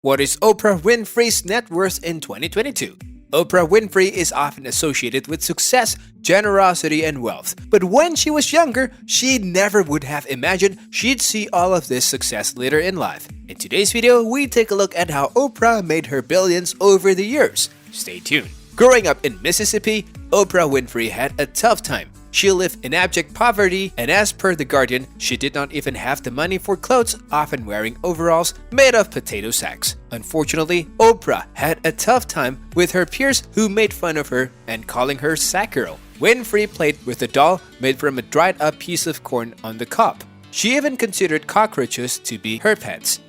What is Oprah Winfrey's net worth in 2022? Oprah Winfrey is often associated with success, generosity, and wealth. But when she was younger, she never would have imagined she'd see all of this success later in life. In today's video, we take a look at how Oprah made her billions over the years. Stay tuned. Growing up in Mississippi, Oprah Winfrey had a tough time. She lived in abject poverty, and as per The Guardian, she did not even have the money for clothes, often wearing overalls made of potato sacks. Unfortunately, Oprah had a tough time with her peers who made fun of her and calling her sack girl. Winfrey played with a doll made from a dried-up piece of corn on the cob. She even considered cockroaches to be her pets.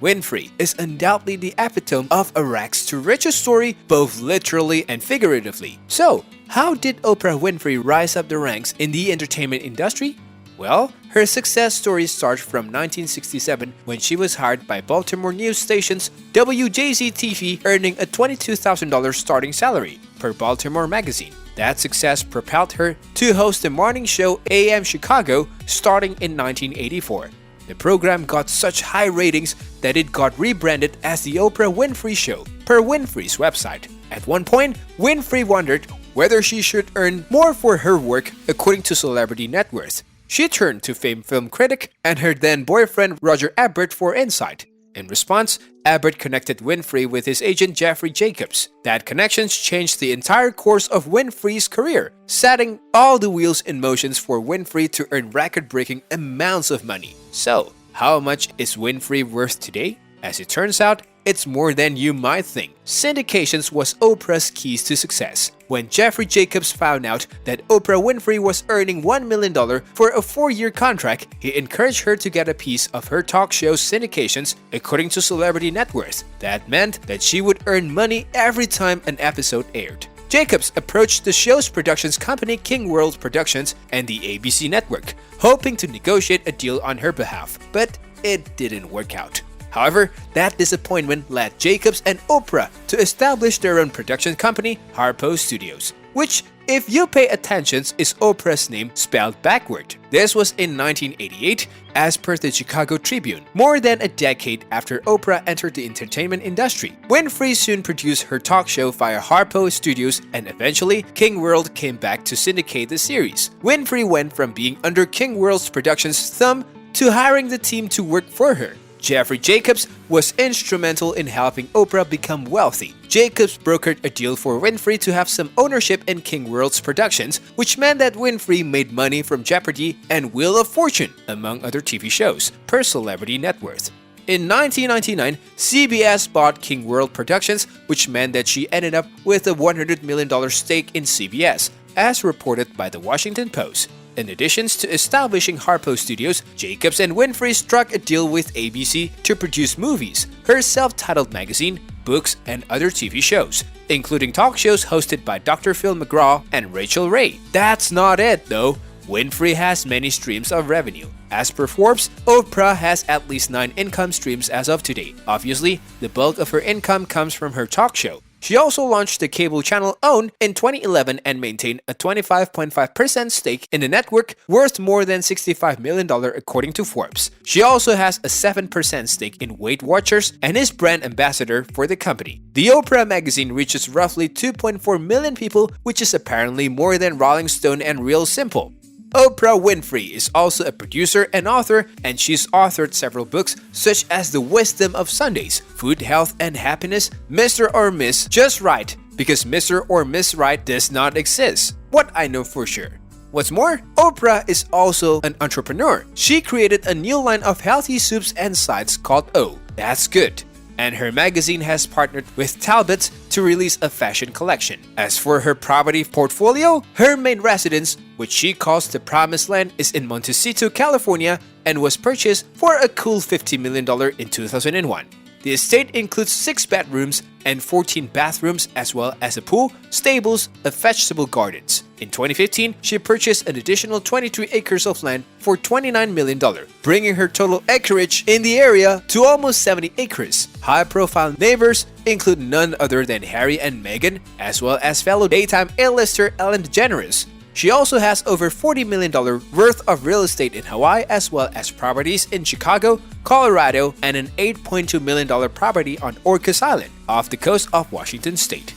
Winfrey is undoubtedly the epitome of a rags to riches story, both literally and figuratively. So, how did Oprah Winfrey rise up the ranks in the entertainment industry? Well, her success story starts from 1967 when she was hired by Baltimore news stations WJZ-TV, earning a $22,000 starting salary per Baltimore magazine. That success propelled her to host the morning show AM Chicago starting in 1984. The program got such high ratings that it got rebranded as The Oprah Winfrey Show, per Winfrey's website. At one point, Winfrey wondered whether she should earn more for her work, according to Celebrity Net Worth. She turned to famed film critic and her then-boyfriend Roger Ebert for insight. In response, Ebert connected Winfrey with his agent Jeffrey Jacobs. That connection changed the entire course of Winfrey's career, setting all the wheels in motion for Winfrey to earn record-breaking amounts of money. So, how much is Winfrey worth today? As it turns out, it's more than you might think. Syndications was Oprah's keys to success. When Jeffrey Jacobs found out that Oprah Winfrey was earning $1 million for a 4-year contract, he encouraged her to get a piece of her talk show's syndications, according to Celebrity Net Worth. That meant that she would earn money every time an episode aired. Jacobs approached the show's productions company King World Productions and the ABC network, hoping to negotiate a deal on her behalf, but it didn't work out. However, that disappointment led Jacobs and Oprah to establish their own production company, Harpo Studios, which, if you pay attention, is Oprah's name spelled backward. This was in 1988, as per the Chicago Tribune, more than a decade after Oprah entered the entertainment industry. Winfrey soon produced her talk show via Harpo Studios, and eventually, King World came back to syndicate the series. Winfrey went from being under King World's production's thumb to hiring the team to work for her. Jeffrey Jacobs was instrumental in helping Oprah become wealthy. Jacobs brokered a deal for Winfrey to have some ownership in King World's productions, which meant that Winfrey made money from Jeopardy and Wheel of Fortune, among other TV shows, per Celebrity Net Worth. In 1999, CBS bought King World Productions, which meant that she ended up with a $100 million stake in CBS, as reported by the Washington Post. In addition to establishing Harpo Studios, Jacobs and Winfrey struck a deal with ABC to produce movies, her self-titled magazine, books, and other TV shows, including talk shows hosted by Dr. Phil McGraw and Rachel Ray. That's not it, though. Winfrey has many streams of revenue. As per Forbes, Oprah has at least 9 income streams as of today. Obviously, the bulk of her income comes from her talk show. She also launched the cable channel OWN in 2011 and maintained a 25.5% stake in the network, worth more than $65 million according to Forbes. She also has a 7% stake in Weight Watchers and is brand ambassador for the company. The Oprah magazine reaches roughly 2.4 million people, which is apparently more than Rolling Stone and Real Simple. Oprah Winfrey is also a producer and author, and she's authored several books such as The Wisdom of Sundays, Food, Health, and Happiness, Mr. or Miss Just Right, because Mr. or Miss Right does not exist. What I know for sure. What's more, Oprah is also an entrepreneur. She created a new line of healthy soups and sides called Oh, That's Good. And her magazine has partnered with Talbot's to release a fashion collection. As for her property portfolio, her main residence, which she calls the Promised Land, is in Montecito, California, and was purchased for a cool $50 million in 2001. The estate includes 6 bedrooms and 14 bathrooms, as well as a pool, stables, and vegetable gardens. In 2015, she purchased an additional 23 acres of land for $29 million, bringing her total acreage in the area to almost 70 acres. High-profile neighbors include none other than Harry and Meghan, as well as fellow daytime A-lister Ellen DeGeneres. She also has over $40 million worth of real estate in Hawaii, as well as properties in Chicago, Colorado, and an $8.2 million property on Orcas Island, off the coast of Washington state.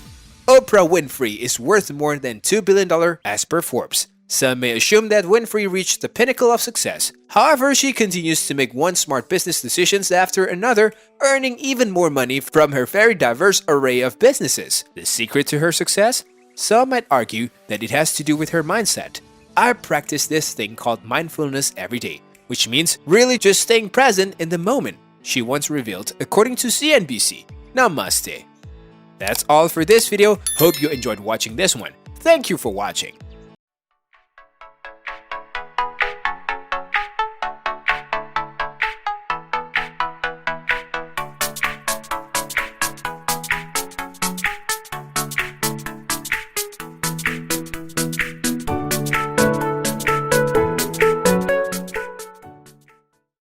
Oprah Winfrey is worth more than $2 billion as per Forbes. Some may assume that Winfrey reached the pinnacle of success. However, she continues to make one smart business decisions after another, earning even more money from her very diverse array of businesses. The secret to her success? Some might argue that it has to do with her mindset. I practice this thing called mindfulness every day, which means really just staying present in the moment, she once revealed according to CNBC. Namaste. That's all for this video. Hope you enjoyed watching this one. Thank you for watching.